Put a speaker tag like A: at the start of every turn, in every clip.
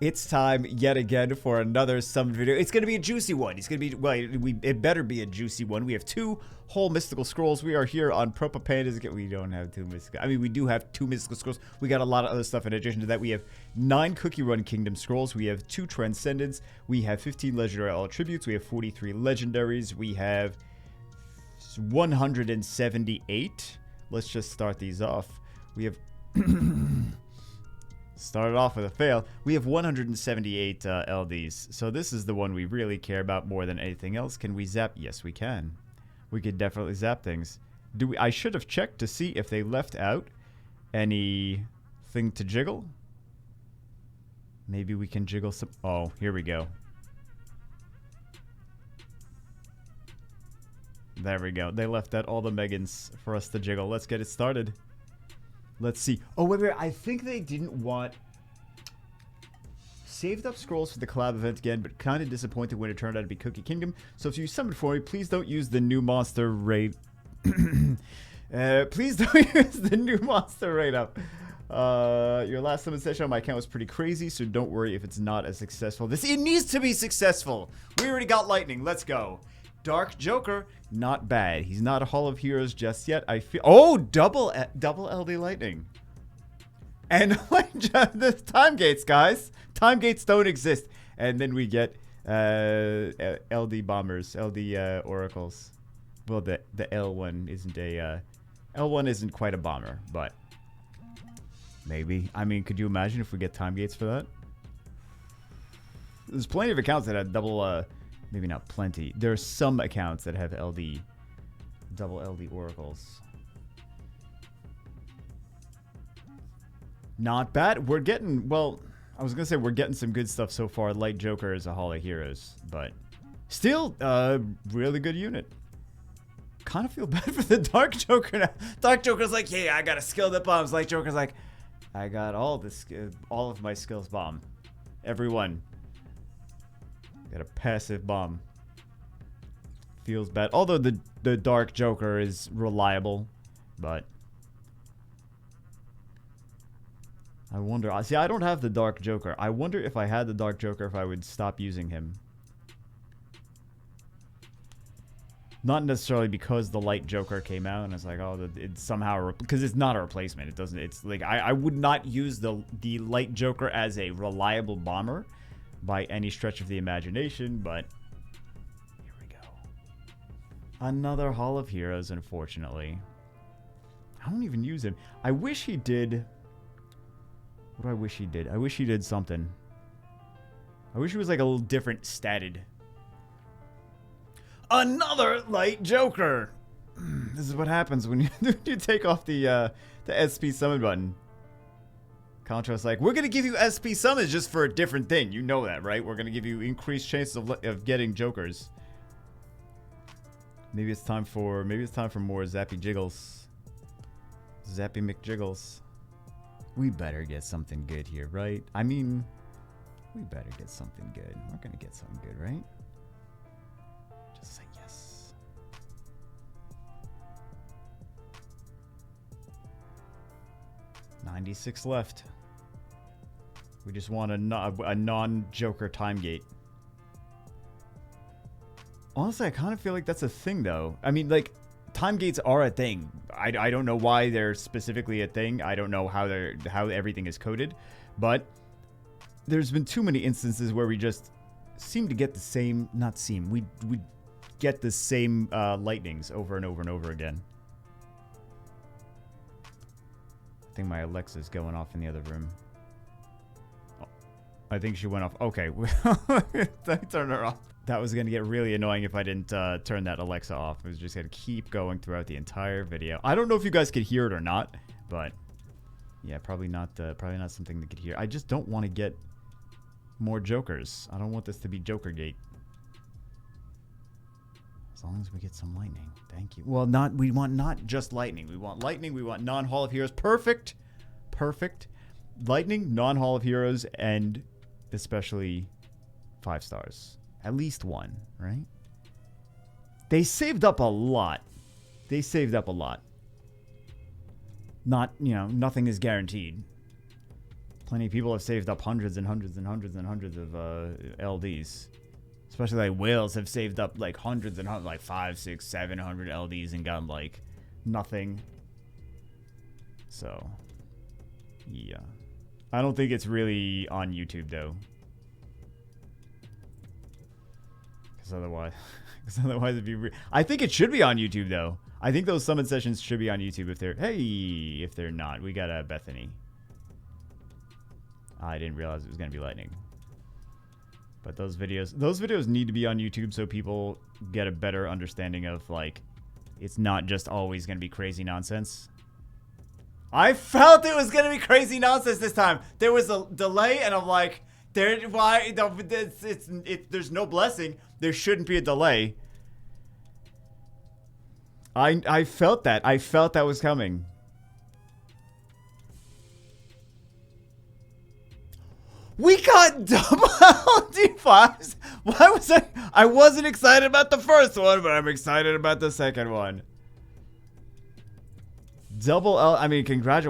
A: It's time yet again for another summon video. It's going to be a juicy one. It's going to be, well, it better be a juicy one. We have 2 whole mystical scrolls. We are here on Propa Pandas. We don't have 2 mystical. I mean, we do have 2 mystical scrolls. We got a lot of other stuff in addition to that. We have 9 Cookie Run Kingdom scrolls. We have 2 Transcendents. We have 15 Legendary Attributes. We have 43 Legendaries. We have 178. Let's just start these off. We have... Started off with a fail. We have 178 LDs. So this is the one we really care about more than anything else. Can we zap? Yes, we can. We could definitely zap things. I should have checked to see if they left out anything to jiggle. Maybe we can jiggle some. Oh, here we go. There we go. They left out all the Megans for us to jiggle. Let's get it started. Let's see. Oh, wait. I think they didn't want... Saved up scrolls for the collab event again, but kind of disappointed when it turned out to be Cookie Kingdom. So if you summon for me, please don't use the new monster raid. Please don't use the new monster raid up. Your last summon session on my account was pretty crazy, so don't worry if it's not as successful. It needs to be successful. We already got lightning. Let's go. Dark Joker, not bad. He's not a Hall of Heroes just yet. I feel... Oh, double LD Lightning. And the time gates, guys. Time gates don't exist. And then we get LD Bombers, LD Oracles. Well, the L1 isn't a... L1 isn't quite a bomber, but... Maybe. I mean, could you imagine if we get time gates for that? There's plenty of accounts that had double... Maybe not plenty. There are some accounts that have double LD Oracles. Not bad. We're getting, well, I was going to say we're getting some good stuff so far. Light Joker is a Hall of Heroes, but still a really good unit. Kind of feel bad for the Dark Joker now. Dark Joker's like, yeah, I got a skill that bombs. Light Joker's like, I got all of my skills bomb. Everyone. Got a passive bomb. Feels bad. Although the Dark Joker is reliable. But. I wonder. See, I don't have the Dark Joker. I wonder if I had the Dark Joker if I would stop using him. Not necessarily because the Light Joker came out and it's like, oh, it's somehow... Because it's not a replacement. It doesn't... It's like, I would not use the Light Joker as a reliable bomber. By any stretch of the imagination, but here we go. Another Hall of Heroes, unfortunately. I don't even use him. I wish he did... What do I wish he did? I wish he did something. I wish he was like a little different statted. Another Light Joker! This is what happens when you take off the SP summon button. Contra's like, we're going to give you SP summons just for a different thing. You know that, right? We're going to give you increased chances of getting Jokers. Maybe it's time for more Zappy Jiggles. Zappy McJiggles. We better get something good here, right? I mean, we better get something good. We're going to get something good, right? Just say yes. $96 left. We just want a non-Joker time gate. Honestly, I kind of feel like that's a thing, though. I mean, like, time gates are a thing. I don't know why they're specifically a thing. I don't know how everything is coded. But there's been too many instances where we just seem to get the same... Not seem. We get the same lightnings over and over and over again. I think my Alexa's going off in the other room. I think she went off. Okay. I turned her off. That was going to get really annoying if I didn't turn that Alexa off. It was just going to keep going throughout the entire video. I don't know if you guys could hear it or not, but yeah, probably not something that could hear. I just don't want to get more Jokers. I don't want this to be Joker Gate. As long as we get some lightning. Thank you. Well, we want not just lightning. We want lightning. We want non-Hall of Heroes. Perfect. Perfect. Lightning, non-Hall of Heroes, and especially 5 stars. At least one, right? They saved up a lot. They saved up a lot. Not, you know, nothing is guaranteed. Plenty of people have saved up hundreds and hundreds and hundreds and hundreds of LDs. Especially like whales have saved up like hundreds and hundreds, like 5, 6, 700 LDs and gotten like nothing. So, yeah. I don't think it's really on YouTube though. Because otherwise it'd be I think it should be on YouTube though. I think those summon sessions should be on YouTube if they're... Hey, if they're not. We got a Bethany. I didn't realize it was going to be lightning. But those videos need to be on YouTube so people get a better understanding of, like, it's not just always going to be crazy nonsense. I felt it was going to be crazy nonsense this time. There was a delay, and I'm like, there's no blessing. There shouldn't be a delay. I felt that. I felt that was coming. We got double LD5s. Why was I wasn't excited about the first one, but I'm excited about the second one. Double L. I mean,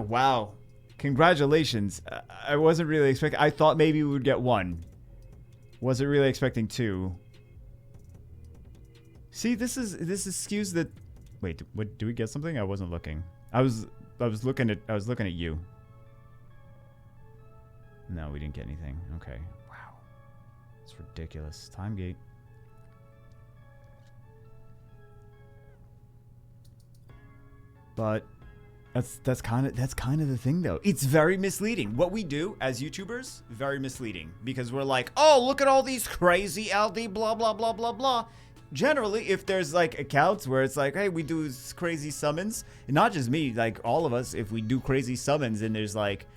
A: wow. Congratulations. I wasn't really expecting. I thought maybe we would get one. Wasn't really expecting two. See, this is skews the... Wait, what, do we get something? I wasn't looking. I was looking at you. No, we didn't get anything. Okay. Wow. It's ridiculous. Time gate. But that's kind of the thing though. It's very misleading. What we do as YouTubers, very misleading because we're like, "Oh, look at all these crazy LD blah blah blah blah blah." Generally, if there's like accounts where it's like, hey, we do crazy summons, and not just me, like all of us, if we do crazy summons and there's like,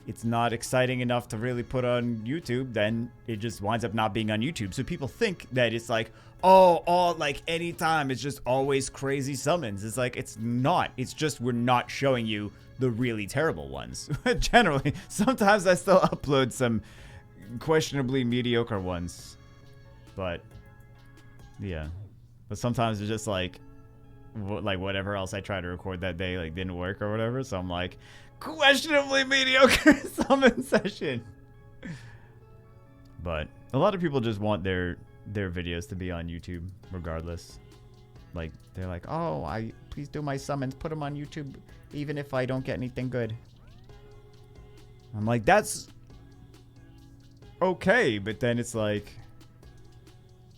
A: it's not exciting enough to really put on YouTube, then it just winds up not being on YouTube. So people think that it's like, oh, like anytime, it's just always crazy summons. It's like, it's not. It's just we're not showing you the really terrible ones. Generally, sometimes I still upload some questionably mediocre ones. But... yeah, but sometimes it's just like whatever else I try to record that day like didn't work or whatever. So I'm like, questionably mediocre summon session. But a lot of people just want their videos to be on YouTube regardless. Like they're like, oh, please do my summons, put them on YouTube, even if I don't get anything good. I'm like, that's okay, but then it's like.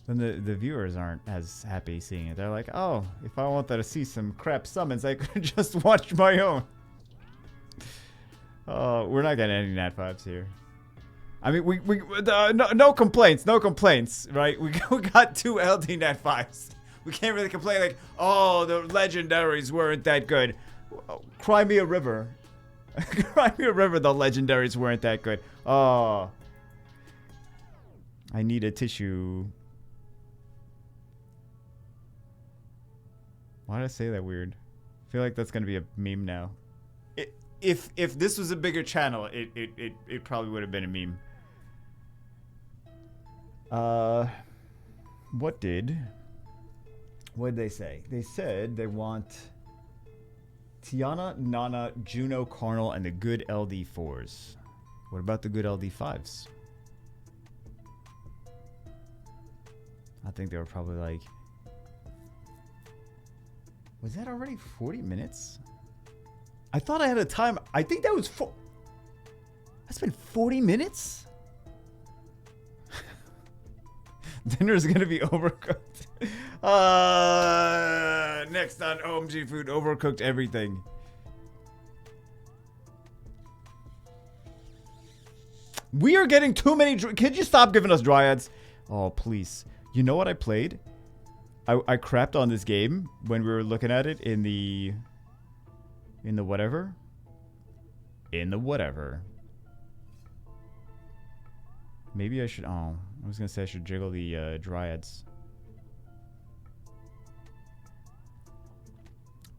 A: Then the viewers aren't as happy seeing it. They're like, oh, if I wanted to see some crap summons, I could just watch my own. Oh, we're not getting any Nat 5s here. I mean, no complaints, right? We got 2 LD Nat 5s. We can't really complain like, oh, the legendaries weren't that good. Cry me a river. Cry me a river, the legendaries weren't that good. Oh. I need a tissue. Why did I say that weird? I feel like that's gonna be a meme now. If this was a bigger channel, it probably would have been a meme. What did they say? They said they want Tiana, Nana, Juno, Carnal, and the good LD4s. What about the good LD5s? I think they were probably like... Was that already 40 minutes? I thought I had a time. I think that was That's been 40 minutes? Dinner's gonna be overcooked. Next on OMG Food, overcooked everything. We are getting too many. Could you stop giving us dryads? Oh, please. You know what I played? I crapped on this game when we were looking at it in the whatever. In the whatever. Maybe I should. Oh, I was gonna say I should jiggle the dryads.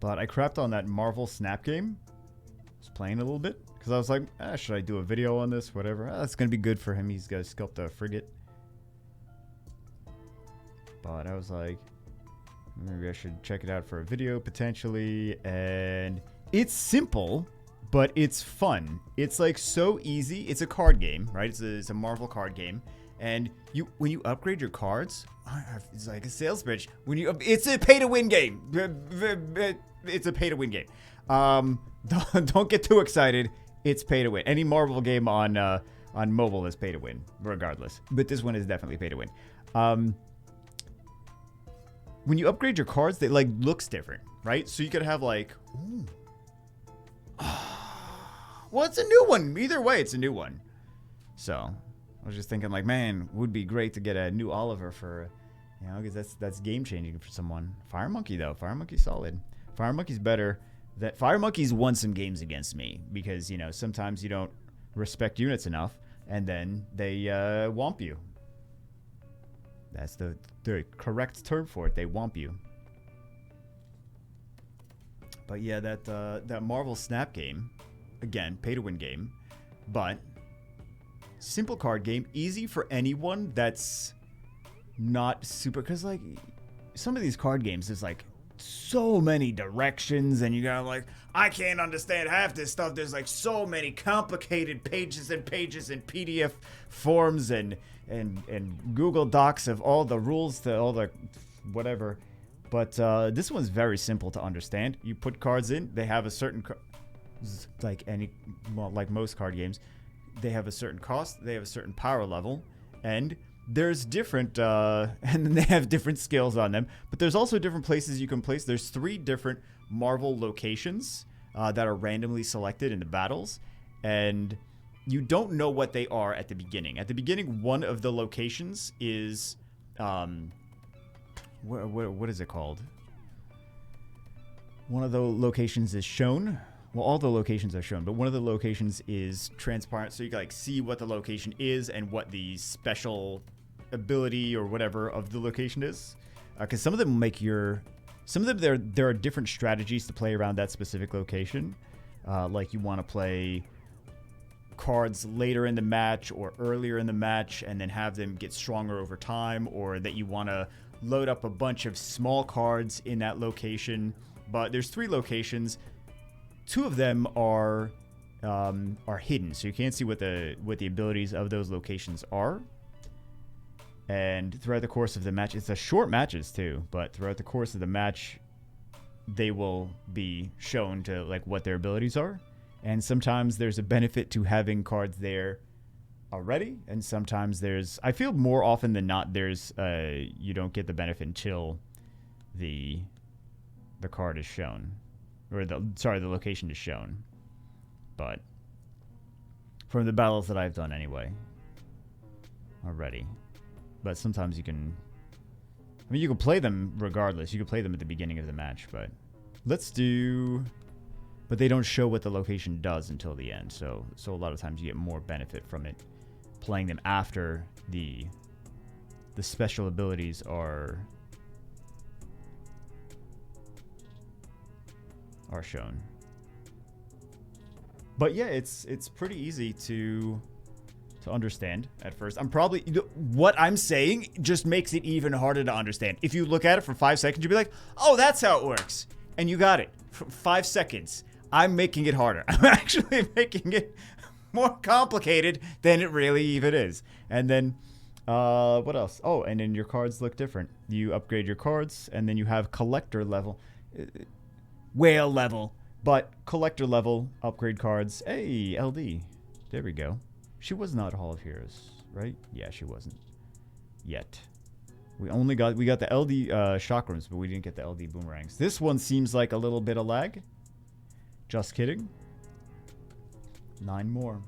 A: But I crapped on that Marvel Snap game. I was playing a little bit because I was like, should I do a video on this? Whatever. That's gonna be good for him. He's gonna sculpt a frigate. But I was like, maybe I should check it out for a video potentially. And it's simple, but it's fun. It's like so easy. It's a card game, right? It's a Marvel card game, and when you upgrade your cards, it's like a sales pitch. It's a pay to win game. It's a pay to win game. Don't get too excited. It's pay to win. Any Marvel game on mobile is pay to win, regardless. But this one is definitely pay to win. When you upgrade your cards, they like looks different, right? So you could have like, ooh. Well, it's a new one. Either way, it's a new one. So I was just thinking, like, man, would be great to get a new Oliver for, because that's game changing for someone. Fire Monkey though, Fire Monkey's solid. Fire Monkey's better. That Fire Monkey's won some games against me because sometimes you don't respect units enough, and then they womp you. That's the correct term for it. They womp you. But yeah, that Marvel Snap game, again, pay to win game, but simple card game, easy for anyone that's not super, because like some of these card games, there's like so many directions, and you gotta like, I can't understand half this stuff. There's like so many complicated pages and pages and PDF forms and Google Docs of all the rules to all the whatever. But this one's very simple to understand. You put cards in, they have a certain like most card games, they have a certain cost, they have a certain power level, and there's different and then they have different skills on them, but there's also different places you can place. There's 3 different Marvel locations that are randomly selected in the battles, and you don't know what they are at the beginning. At the beginning, one of the locations is what is it called? One of the locations is shown. Well, all the locations are shown, but one of the locations is transparent, so you can like see what the location is and what the special ability or whatever of the location is. Because some of them there are different strategies to play around that specific location. Like you want to play cards later in the match or earlier in the match and then have them get stronger over time, or that you want to load up a bunch of small cards in that location. But there's 3 locations. 2 of them are hidden, so you can't see what the abilities of those locations are. And throughout the course of the match, it's a short matches too, but throughout the course of the match, they will be shown to like what their abilities are. And sometimes there's a benefit to having cards there already, and sometimes I feel more often than not there's you don't get the benefit until the card is shown, or the location is shown. But from the battles that I've done anyway already. But sometimes you can play them regardless. You can play them at the beginning of the match, but but they don't show what the location does until the end. So a lot of times you get more benefit from it playing them after the special abilities are shown. But yeah, it's pretty easy to understand at first. What I'm saying just makes it even harder to understand. If you look at it for 5 seconds, you'll be like, oh, that's how it works. And you got it. For 5 seconds. I'm making it harder. I'm actually making it more complicated than it really even is. And then, what else? Oh, and then your cards look different. You upgrade your cards, and then you have collector level. Whale level. But collector level upgrade cards. Hey, LD. There we go. She was not Hall of Heroes, right? Yeah, she wasn't. Yet. We got the LD chakrams, but we didn't get the LD boomerangs. This one seems like a little bit of lag. Just kidding. 9 more.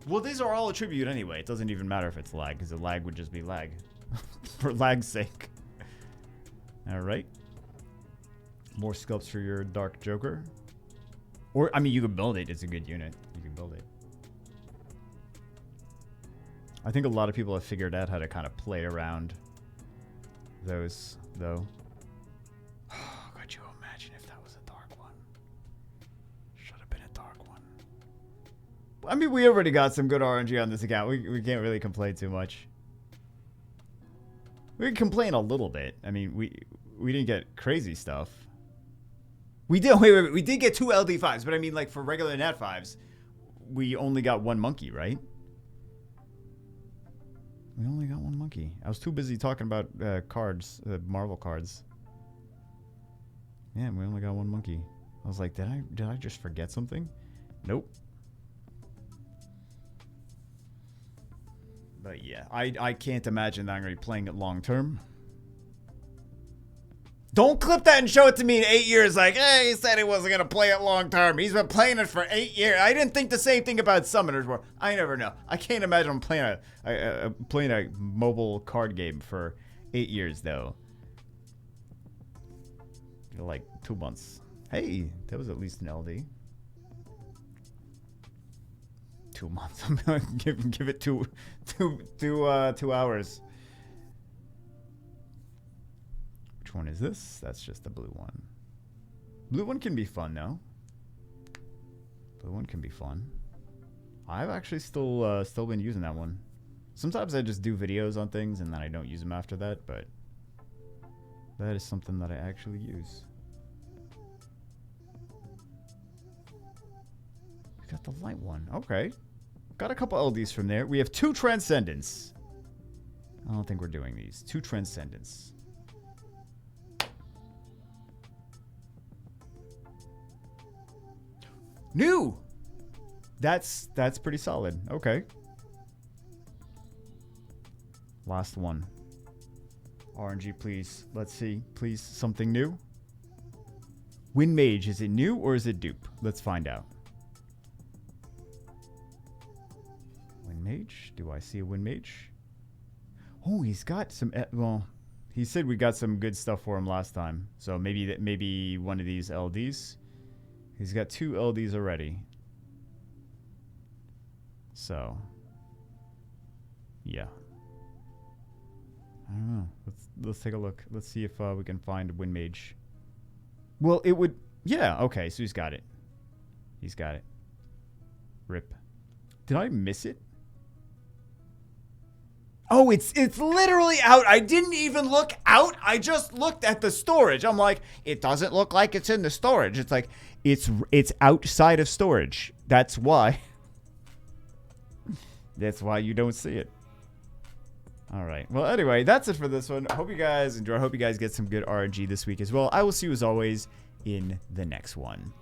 A: Well, these are all a tribute anyway. It doesn't even matter if it's lag, because the lag would just be lag. For lag's sake. Alright. More sculpts for your Dark Joker. Or, you can build it. It's a good unit. You can build it. I think a lot of people have figured out how to kind of play around those, though. Could you imagine if that was a dark one? Should have been a dark one. We already got some good RNG on this account. We can't really complain too much. We can complain a little bit. We didn't get crazy stuff. We did. Wait. We did get 2 LD5s, but I mean, like, for regular Nat 5s, we only got 1 monkey, right? We only got 1 monkey. I was too busy talking about cards, Marvel cards. Yeah, we only got 1 monkey. I was like, did I just forget something? Nope. But yeah, I can't imagine that I'm going to be playing it long term. Don't clip that and show it to me in 8 years like, hey, he said he wasn't going to play it long term. He's been playing it for 8 years. I didn't think the same thing about Summoners War. I never know. I can't imagine playing a mobile card game for 8 years, though. Like 2 months. Hey, that was at least an LD. 2 months. I'm going to give it two hours. Which one is this? That's just the blue one. Blue one can be fun, though. Blue one can be fun. I've actually still been using that one. Sometimes I just do videos on things and then I don't use them after that, but that is something that I actually use. We got the light one. Okay. Got a couple LDs from there. We have 2 Transcendence. I don't think we're doing these. 2 Transcendence. New! That's pretty solid. Okay. Last one. RNG, please. Let's see. Please, something new. Wind Mage, is it new or is it dupe? Let's find out. Wind Mage? Do I see a Wind Mage? Oh, he's got some... well, he said we got some good stuff for him last time. So maybe one of these LDs. He's got 2 LDs already. So, yeah. I don't know. Let's take a look. Let's see if we can find Wind Mage. Well, it would... yeah, okay, so he's got it. He's got it. Rip. Did I miss it? Oh, it's literally out. I didn't even look out. I just looked at the storage. I'm like, it doesn't look like it's in the storage. It's like, it's outside of storage. That's why. That's why you don't see it. All right. Well, anyway, that's it for this one. Hope you guys enjoy. Hope you guys get some good RNG this week as well. I will see you as always in the next one.